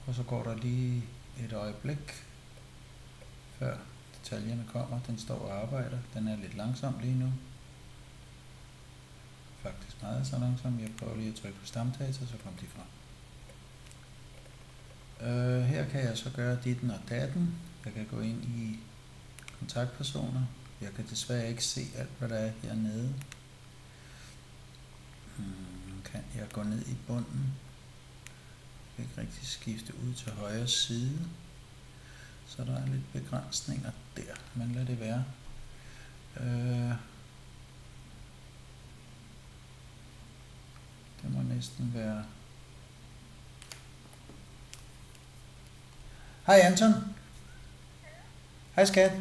Og så går der lige et øjeblik, før detaljerne kommer. Den står og arbejder. Den er lidt langsom lige nu. Faktisk meget så langsom. Jeg prøver lige at trykke på stamdata, så kommer de frem. Her kan jeg så gøre ditten og datten. Jeg kan gå ind i kontaktpersoner. Jeg kan desværre ikke se alt, hvad der er hernede. Kan jeg gå ned i bunden? Jeg kan ikke rigtig skifte ud til højre side. Så der er lidt begrænsninger der, men lad det være. Det må næsten være... Hej Anton. Hej skat.